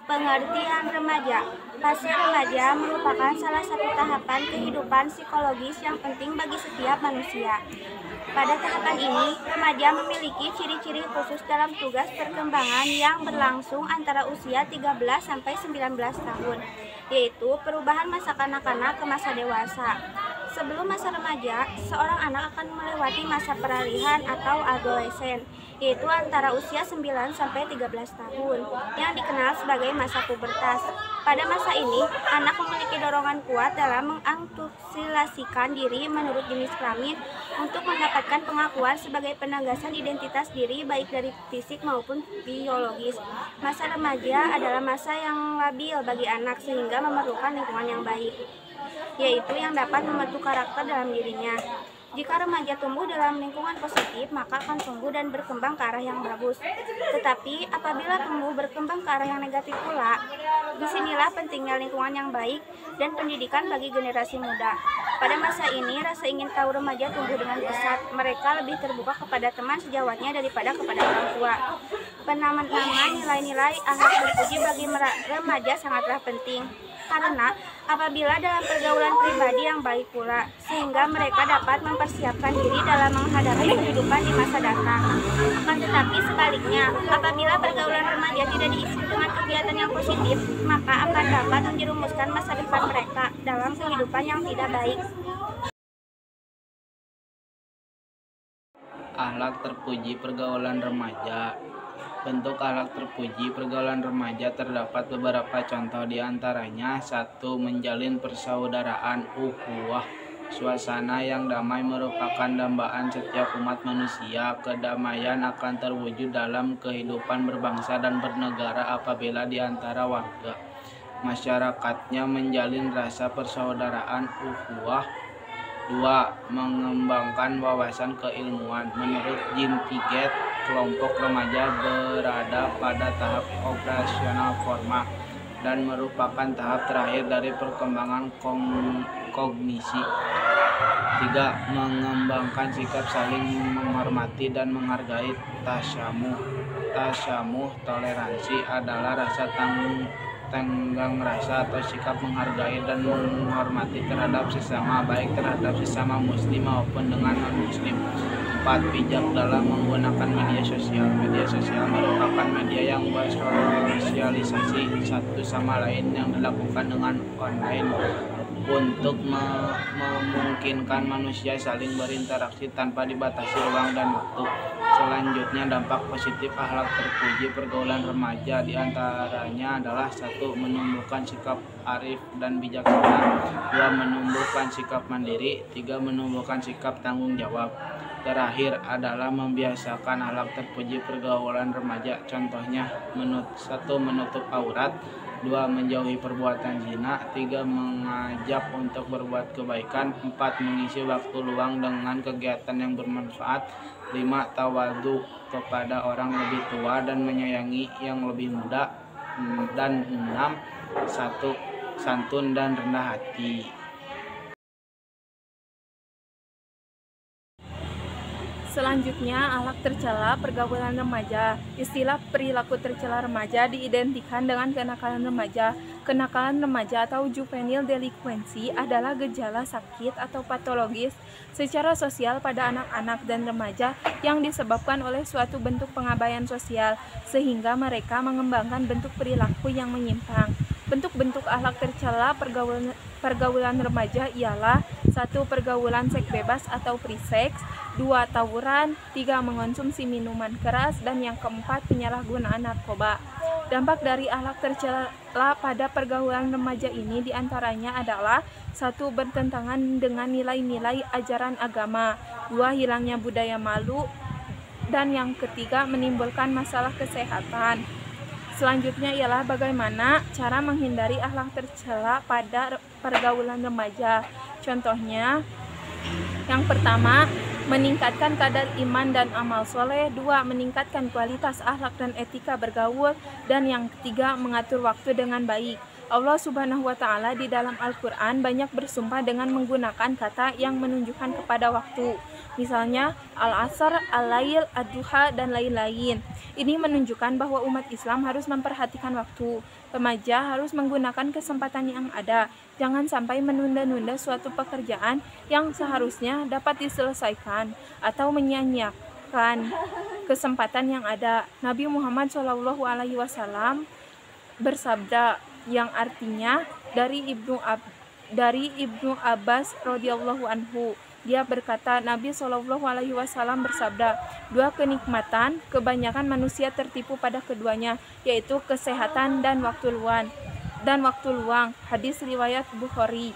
Pengertian remaja. Fase remaja merupakan salah satu tahapan kehidupan psikologis yang penting bagi setiap manusia. Pada tahapan ini, remaja memiliki ciri-ciri khusus dalam tugas perkembangan yang berlangsung antara usia 13 sampai 19 tahun, yaitu perubahan masa kanak-kanak ke masa dewasa. Sebelum masa remaja, seorang anak akan melewati masa peralihan atau adolesen, yaitu antara usia 9 sampai 13 tahun, yang dikenal sebagai masa pubertas. Pada masa ini, anak memiliki dorongan kuat dalam mengantusiasikan diri menurut jenis kelamin untuk mendapatkan pengakuan sebagai penegasan identitas diri baik dari fisik maupun biologis. Masa remaja adalah masa yang labil bagi anak sehingga memerlukan lingkungan yang baik, yaitu yang dapat membentuk karakter dalam dirinya. Jika remaja tumbuh dalam lingkungan positif, maka akan tumbuh dan berkembang ke arah yang bagus. Tetapi apabila tumbuh berkembang ke arah yang negatif pula, disinilah pentingnya lingkungan yang baik dan pendidikan bagi generasi muda. Pada masa ini, rasa ingin tahu remaja tumbuh dengan pesat. Mereka lebih terbuka kepada teman sejawatnya daripada kepada orang tua. Penanaman nilai-nilai akhlak terpuji bagi remaja sangatlah penting, karena apabila dalam pergaulan pribadi yang baik pula, sehingga mereka dapat mempersiapkan diri dalam menghadapi kehidupan di masa datang. Akan tetapi sebaliknya, apabila pergaulan remaja tidak diisi dengan kegiatan yang positif, maka akan dapat menjerumuskan masa depan mereka dalam kehidupan yang tidak baik. Akhlak terpuji pergaulan remaja. Bentuk akhlak terpuji pergaulan remaja terdapat beberapa contoh, di antaranya: 1. Menjalin persaudaraan ukhuwah. Suasana yang damai merupakan dambaan setiap umat manusia. Kedamaian akan terwujud dalam kehidupan berbangsa dan bernegara apabila di antara warga masyarakatnya menjalin rasa persaudaraan ukhuwah. 2. Mengembangkan wawasan keilmuan. Menurut Jean Piaget, kelompok remaja berada pada tahap operasional formal dan merupakan tahap terakhir dari perkembangan kognisi. 3. Mengembangkan sikap saling menghormati dan menghargai. Tasamuh toleransi adalah rasa tenggang rasa atau sikap menghargai dan menghormati terhadap sesama, baik terhadap sesama muslim maupun dengan non-muslim. 4. Bijak dalam menggunakan media sosial. Media sosial merupakan media yang bersosialisasi satu sama lain yang dilakukan dengan online untuk memungkinkan manusia saling berinteraksi tanpa dibatasi ruang dan waktu. Selanjutnya, dampak positif akhlak terpuji pergaulan remaja diantaranya adalah: 1. Menumbuhkan sikap arif dan bijaksana. 2. Menumbuhkan sikap mandiri. 3. Menumbuhkan sikap tanggung jawab. Terakhir adalah membiasakan akhlak terpuji pergaulan remaja. Contohnya: 1. Menutup aurat. 2. Menjauhi perbuatan zina. 3. Mengajak untuk berbuat kebaikan. 4. Mengisi waktu luang dengan kegiatan yang bermanfaat. 5. Tawadhu kepada orang lebih tua dan menyayangi yang lebih muda. Dan 6. Santun dan rendah hati. Selanjutnya, akhlak tercela pergaulan remaja. Istilah perilaku tercela remaja diidentikan dengan kenakalan remaja. Kenakalan remaja atau juvenile delinquency adalah gejala sakit atau patologis secara sosial pada anak-anak dan remaja yang disebabkan oleh suatu bentuk pengabaian sosial, sehingga mereka mengembangkan bentuk perilaku yang menyimpang. Bentuk-bentuk akhlak tercela pergaulan remaja ialah: 1. Pergaulan seks bebas atau free sex. 2. Tawuran. 3. Mengonsumsi minuman keras. Dan yang keempat, penyalahgunaan narkoba. Dampak dari akhlak tercela pada pergaulan remaja ini diantaranya adalah: 1. Bertentangan dengan nilai-nilai ajaran agama. 2. Hilangnya budaya malu. Dan yang ketiga, menimbulkan masalah kesehatan. Selanjutnya ialah bagaimana cara menghindari akhlak tercela pada pergaulan remaja. Contohnya, yang pertama, meningkatkan kadar iman dan amal soleh. 2. Meningkatkan kualitas akhlak dan etika bergaul. Dan yang ketiga, mengatur waktu dengan baik. Allah Subhanahu wa Ta'ala di dalam Al-Quran banyak bersumpah dengan menggunakan kata yang menunjukkan kepada waktu. misalnya al-asar, al-lail, ad-duha, dan lain-lain. Ini menunjukkan bahwa umat Islam harus memperhatikan waktu. Remaja harus menggunakan kesempatan yang ada. Jangan sampai menunda-nunda suatu pekerjaan yang seharusnya dapat diselesaikan atau menyia-nyiakan kesempatan yang ada. Nabi Muhammad SAW bersabda, yang artinya dari Ibnu Abbas radhiyallahu anhu, dia berkata, Nabi SAW bersabda, dua kenikmatan kebanyakan manusia tertipu pada keduanya, yaitu kesehatan dan waktu luang. Hadis riwayat Bukhari.